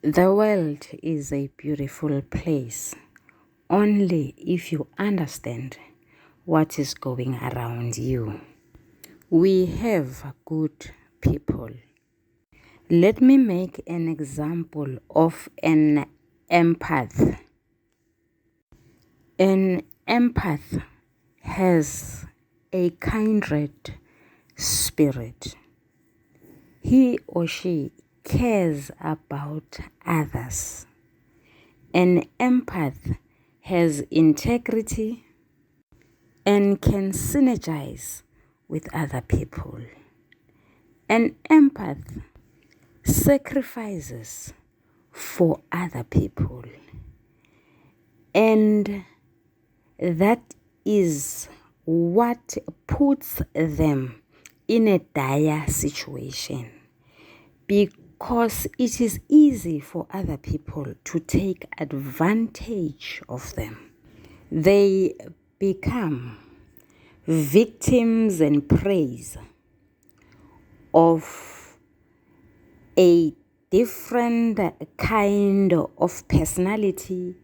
The world is a beautiful place only if you understand what is going around you. We have good people. Let me make an example of an empath. An empath has a kindred spirit. He or she cares about others. An empath has integrity and can synergize with other people. An empath sacrifices for other people, and that is what puts them in a dire situation, because it is easy for other people to take advantage of them. They become victims and preys of a different kind of personality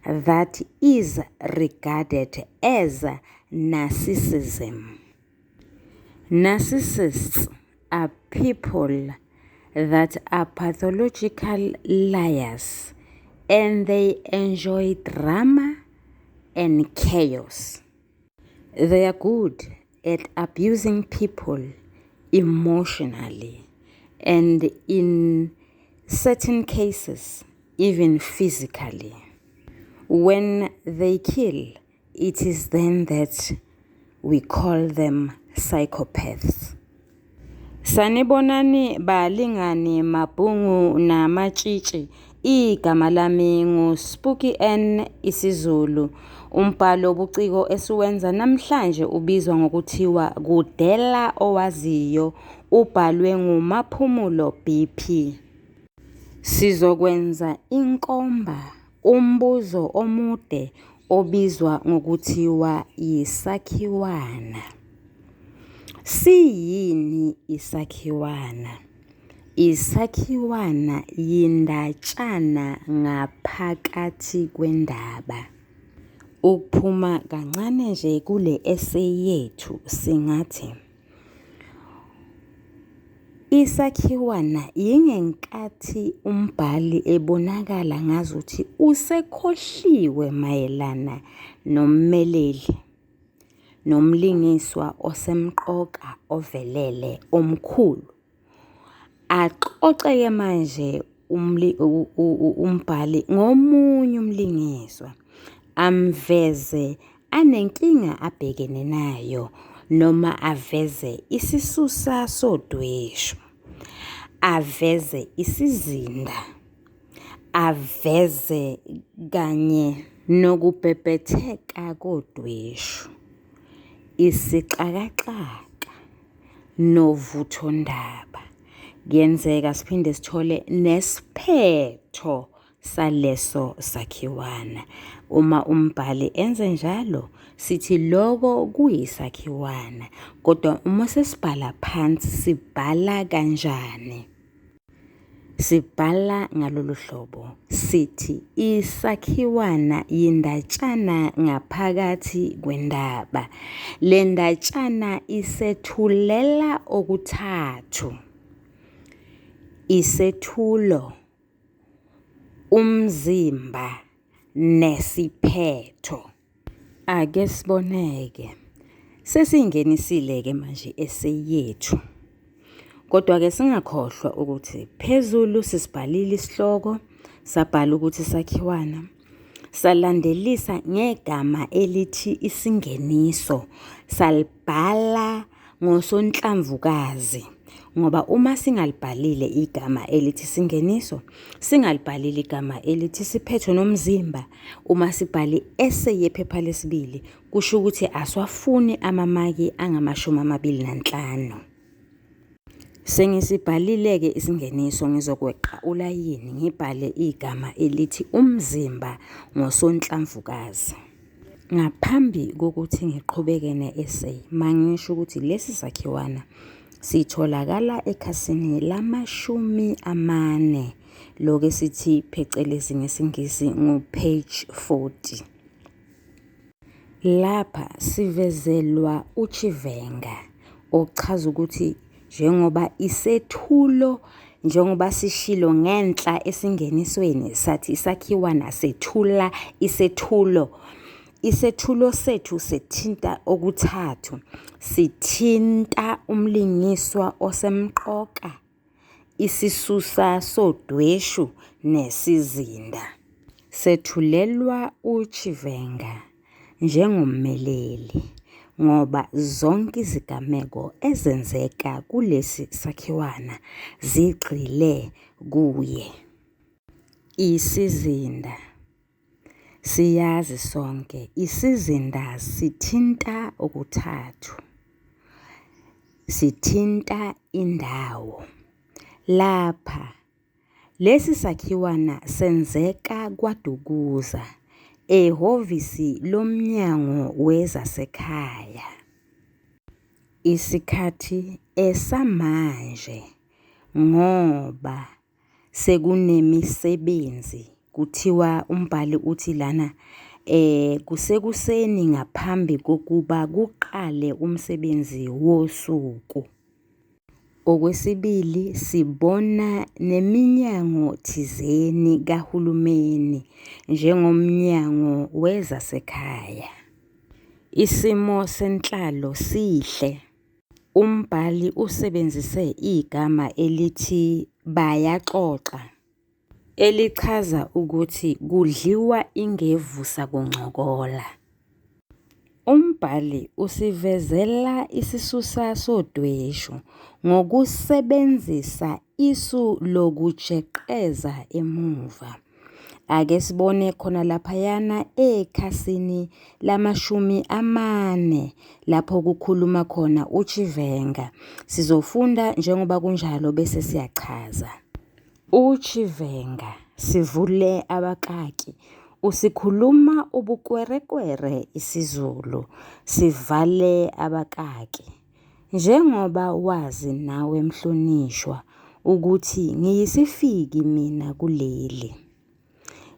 that is regarded as narcissism. Narcissists are people that are pathological liars, and they enjoy drama and chaos. They are good at abusing people emotionally, and in certain cases, even physically. When they kill, it is then that we call them psychopaths. Sanibonani balingani mabhungu namatshitshi. Igama lami nguSpooky N isiZulu. Umbhalo obuciko esiwenza namhlanje ubizwa ngokuthiwa Kudela Owaziyo, ubhalwe nguMaphumulo BP. Sizokwenza inkomba umbuzo omude obizwa ngokuthiwa Isakhiwana. Siyini Isakhiwana? Isakhiwana yindatshana ngaphakathi kwendaba. Ukuphuma kancane nje kule essay yethu singathi Isakhiwana yingenkathi umbhali ebonakala ngazuthi usekhohliwe mayelana nommeleli, nomlingiswa osemqoka ovelele omkhulu. Aqoqeke manje umbhali ngomunye umlingiswa, amveze anenkinga abhekene nayo, noma aveze isisusa sodweshu, aveze isizinda, aveze kanye nokubhebhetheka kodweshu, isixakaxaka novuthondaba. Kuyenzeka siphinde sithole nesiphetho saleso sakhiwana. Uma umbhali enze njalo, sithi loko kuyisakhiwana. Kodwa uma sesibhala phansi sibhala kanjani? Sibhala ngalolu hlobo. Sithi isakhiwana yindatshana ngaphakathi kwendaba. Le ndatshana isethulela okuthathu: isethulo, umzimba, nesiphetho. Ake siboneke. Sesingenisile-ke manje eseyethu. Kodwa-ke singakhohlwa ukuthi phezulu sisibhalile isihloko, sabhala ukuthi sakhiwana, salandelisa ngegama elithi isingeniso, salibhala ngosonhlamvukazi. Ngoba uma singalibhalile igama elithi singeniso, singalibhalile igama elithi siphetho nomzimba, uma sibhale essay yephepha lesibili, kusho ukuthi aswafuni amamaki angama-25. Sengisibhalile-ke isingeniso, ngizokweqa ulayini ngibhale igama elithi umzimba ngosonhlamvukazi. Ngaphambi kokuthi ngiqhubeke ne-essay, mangisho ukuthi lesi sakhiwana sitholakala ekhasini lama-40 Lokho sithi phecelezi ngesingisi page 40. Lapha sivezelwa uchivenga ochaza ukuthi njengoba isethulo, njengoba sishilo ngenhla esingenisweni sathi isakhiwana sethula isethulo. Isethulo sethu sethinta okuthathu, sithinta umlingiswa osemqoka, isisusa sodweshu nesizinda. Sethulelwa uchivenga njengommeleli ngoba zonke izigameko ezenzeka kulesi sakhiwana zigxile kuye. Isizinda. Siyazi sonke isizinda sithinta okuthathu. Sithinta indawo. Lapha lesi sakhiwana senzeka kwaDukuza, ehhovisi lomnyango wezasekhaya. Isikhathi esamanje ngoba sekunemisebenzi, kuthiwa umbhali uthi lana kusekuseni ngaphambi kokuba kuqale umsebenzi wosuku. Okwesibili, sibona neminyango thizeni kahulumeni njengomnyango wezasekhaya. Isimo senhlalo sihle. Umbhali usebenzise igama elithi bayaxoxa, elichaza ukuthi kudliwa ingevusa kuncokola. Umbhali usivezela isisusa sodweshu ngokusebenzisa isu lokujeqeza emuva. Ake sibone khona laphayana ekhasini lama-40 lapho kukhuluma khona uchivenga. Sizofunda njengoba kunjalo bese siyachaza. Uchivenga, sivule abakaki, usikhuluma ubukwerekwere isiZulu, sivale abakaki. Njengoba wazi nawe mhlonishwa ukuthi ngiyisifiki mina kuleli.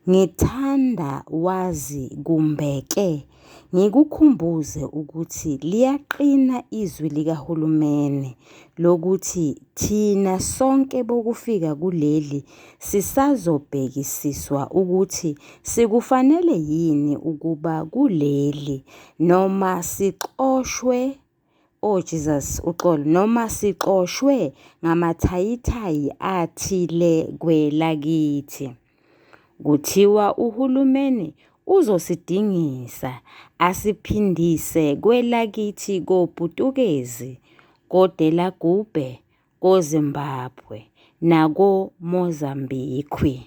Ngithanda wazi kumbeke ngikukhumbuze ukuthi liyaqina izwi likahulumeni lokuthi thina sonke bokufika kuleli sisazobhekisiswa ukuthi sikufanele yini ukuba kuleli noma sixoshwe Jesus uxolo noma sixoshwe ngamathayithayi athile kwelakithi. Kuthiwa uhulumeni uzosidingisa asiphindise kwelakithi koPutukezi, koDelagube, koZimbabwe nakoMozambique.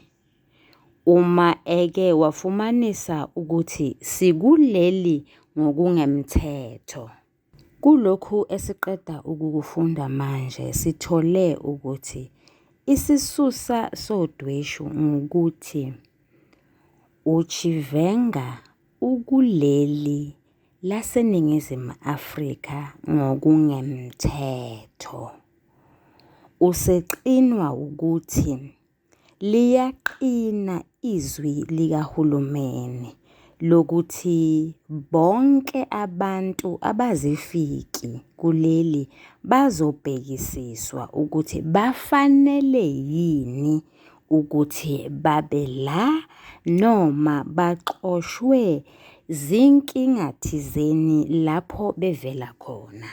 Uma eke wafumanisa ukuthi sikuleli ngokungemthetho. Kulokhu esiqeda ukukufunda manje sithole ukuthi isisusa sodweshu ngukuthi uchivenga ukuleli laseNingizimu Afrika ngokungemthetho. Useqinwa ukuthi liyaqina izwi likahulumeni lokuthi bonke abantu abazifiki kuleli bazobhekisiswa ukuthi bafanele yini ukuthi babe la noma baxoshwe zinkinga thizeni lapho bevela khona.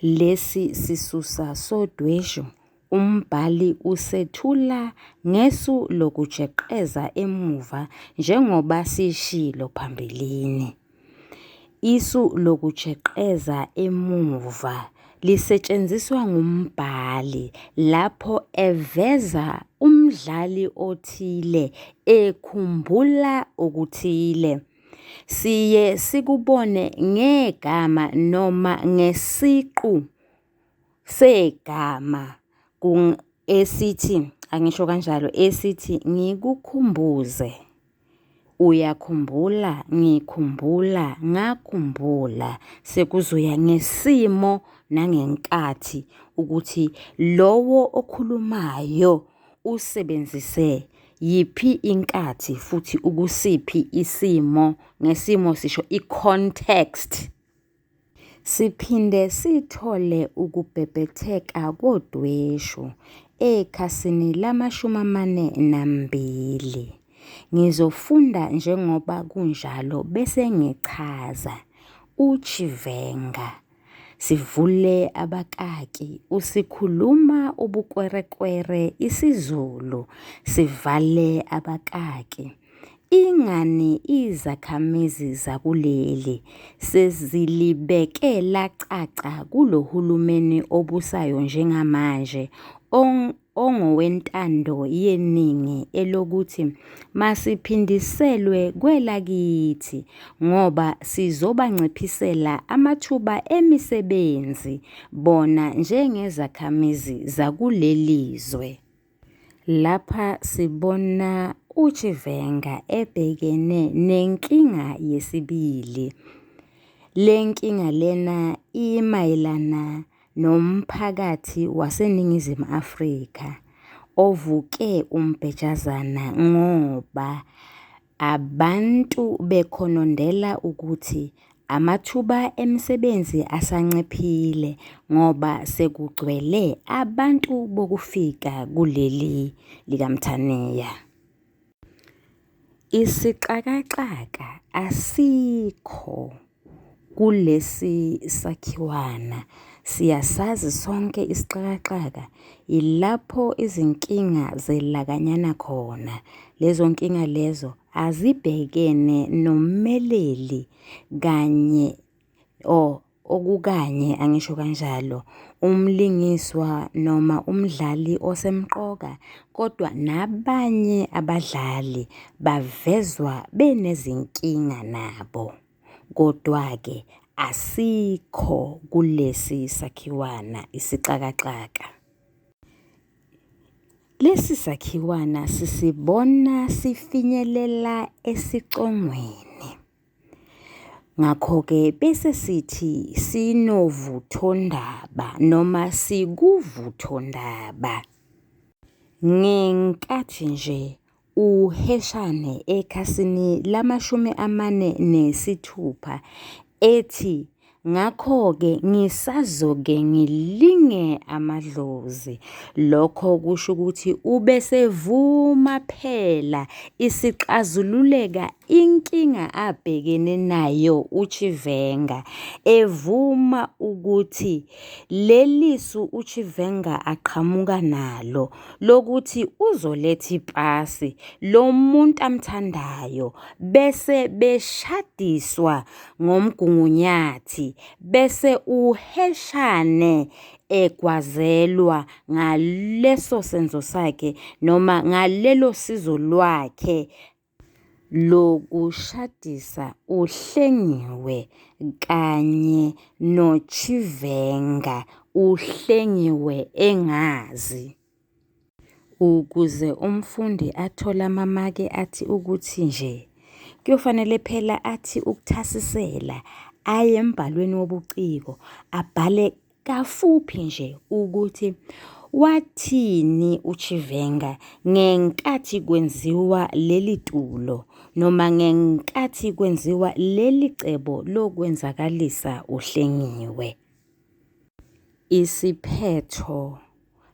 Lesi sisusa sodweshu umbhali usethula ngesu lokujeqeza emuva njengoba sishilo phambilini. Isu lokujeqeza emuva lisetshenziswa ngumbhali lapho eveza umdlali othile ekhumbula okuthile. Siye sikubone ngegama noma ngesiqu segama esithi, angisho kanjalo, esithi ngikukhumbuze, uyakhumbula, ngikhumbula, ngakhumbula. Sekuzoya ngesimo nangenkathi ukuthi lowo okhulumayo usebenzise yiphi inkathi futhi ukusiphi isimo, ngesimo sisho i-context. Siphinde sithole ukubhebhetheka kodweshu ekhasini lama-42. Ngizofunda njengoba kunjalo bese ngichaza. UChivenga, sivule abakaki, usikhuluma ubukwerekwere isiZulu, sivale abakaki. Ingani izakhamizi zakuleli sezilibeke lacaca kulohulumeni obusayo njengamanje ongowentando yeningi elokuthi masiphindiselwe kwelakithi ngoba sizobanciphisela amathuba emisebenzi bona njengezakhamizi zakulelizwe. Lapha sibona uChivenga ebhekene nenkinga yesibili. Le nkinga lena imayelana nomphakathi waseNingizimu Afrika ovuke umbhejazana ngoba abantu bekhonondela ukuthi amathuba emisebenzi asanciphile ngoba sekugcwele abantu bokufika kuleli likaMthaniya. Isixakaxaka asikho kulesi sakhiwana. Siyasazi sonke isixakaxaka ilapho izinkinga zelakanyana khona. Lezo nkinga lezo azibhekene nommeleli kanye okukanye angisho kanjalo umlingiswa noma umdlali osemqoka, kodwa nabanye abadlali bavezwa benezinkinga nabo. Kodwa-ke asikho kulesi sakhiwana isixakaxaka. Lesi sakhiwana sisibona sifinyelela esicongweni. Ngakho-ke bese sithi sinovuthondaba noma sikuvuthondaba. Ngenkathi nje uheshane ekhasini lama-46 ethi ngakho-ke ngisazoke ngilinge amadlozi. Lokho kusho ukuthi ubesevuma phela isixazululeka inkinga abhekene nayo uChivenga, evuma ukuthi lelisu uChivenga aqhamuka nalo lokuthi uzoletha ipasi lo muntu amthandayo bese beshadiswa ngomgungunyathi bese uheshane ekwazelwa ngaleso senzo sakhe noma ngalelo sizo lwakhe lokushadisa uhlengiwe kanye noChivenga uhlengiwe engazi. Ukuze umfundi athole amamaki athi ukuthi nje kuyofanele phela athi ukuthasisela aye embhalweni wobuciko abhale kafuphi nje ukuthi wathini uChivenga ngenkathi kwenziwa leli tulo noma ngenkathi kwenziwa leli cebo lokwenzakalisa uhlengiwe. Isiphetho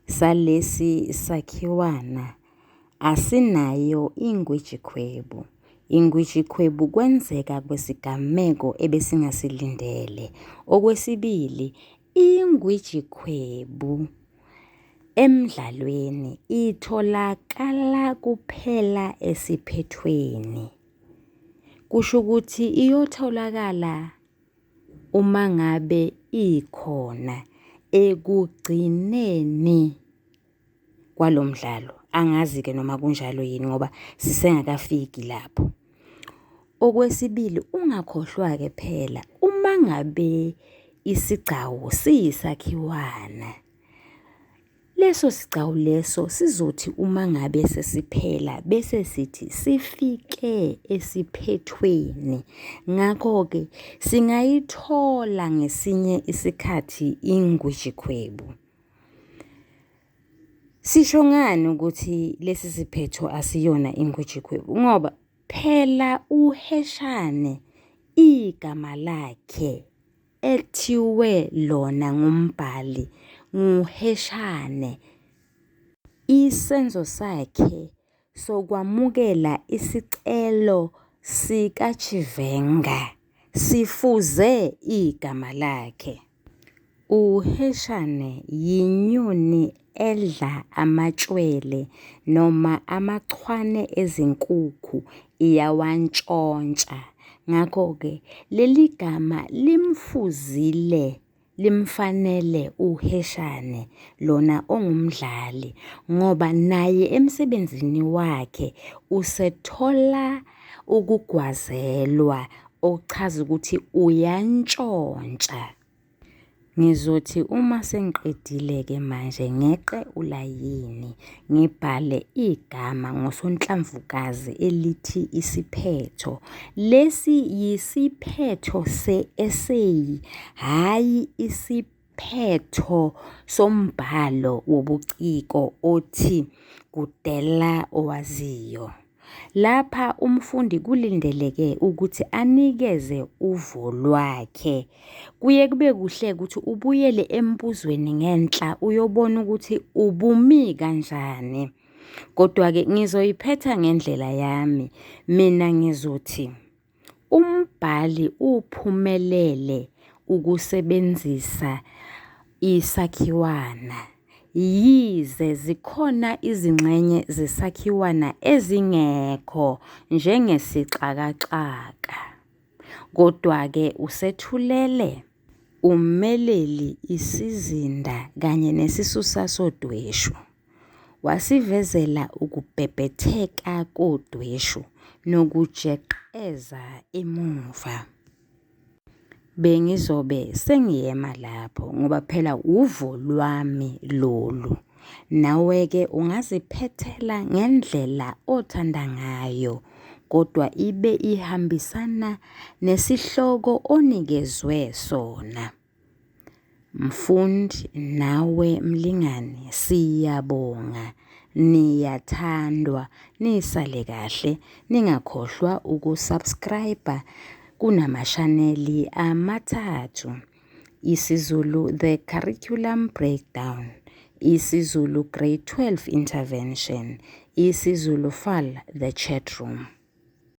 salesi sakhiwana asinayo ingwijikhwebu. Ingwijikhwebu kwenzeka kwesigameko ebesingasilindele. Okwesibili, ingwijikhwebu emdlalweni itholakala kuphela esiphethweni. Kusho ukuthi iyotholakala uma ngabe ikhona ekugcineni kwalomdlalo. Angazi-ke noma kunjalo yini ngoba sisengakafiki lapho. Okwesibili, ungakhohlwa-ke phela uma ngabe isigcawu siyisakhiwana. Leso sigcawu leso sizothi uma ngabe sesiphela bese sithi sifike esiphethweni. Ngakho-ke singayithola ngesinye isikhathi ingwijikhwebu. Sisho ngani ukuthi lesi siphetho asiyona ingwijikhwebu? Ngoba phela uheshane igama lakhe ethiwe lona ngumbhali nguheshane. Isenzo sakhe sokwamukela isicelo sikaChivenga sifuze igama lakhe. Uheshane yinyoni edla amatshwele noma amachwane ezinkukhu iyawantshontsha. Ngakho-ke leli gama limfuzile limfanele uheshane lona ongumdlali ngoba naye emsebenzini wakhe usethola ukugwazelwa okuchaza ukuthi uyantshontsha. Ngizothi uma sengiqedile-ke manje ngeqe ulayini ngibhale igama ngosonhlamvukazi elithi isiphetho. Lesi yisiphetho se-essay, hhayi isiphetho sombhalo wobuciko othi Kudela Owaziyo. Lapha umfundi kulindeleke ukuthi anikeze uvo lwakhe. Kuye kube kuhle ukuthi ubuyele embuzweni ngenhla uyobona ukuthi ubumi kanjani. Kodwa-ke ngizoyiphetha ngendlela yami. Mina ngizothi umbhali uphumelele ukusebenzisa isakhiwana. Yize zikhona izingxenye zesakhiwana ezingekho njengesixakaxaka. Kodwa-ke usethulele ummeleli isizinda kanye nesisusa sodweshu. Wasivezela ukubhebhetheka kodweshu nokujeqeza emuva. Bengizobe sengiyema lapho ngoba phela uvo lwami lolu. Nawe-ke ungaziphethela ngendlela othanda ngayo, kodwa ibe ihambisana nesihloko onikezwe sona. Mfundi nawe mlingani siyabonga, niyathandwa, nisale kahle, ningakhohlwa ukusubscribe kunamashaneli amathathu. isiZulu The Curriculum Breakdown, isiZulu Grade 12 Intervention, isiZulu FAL The Chat Room.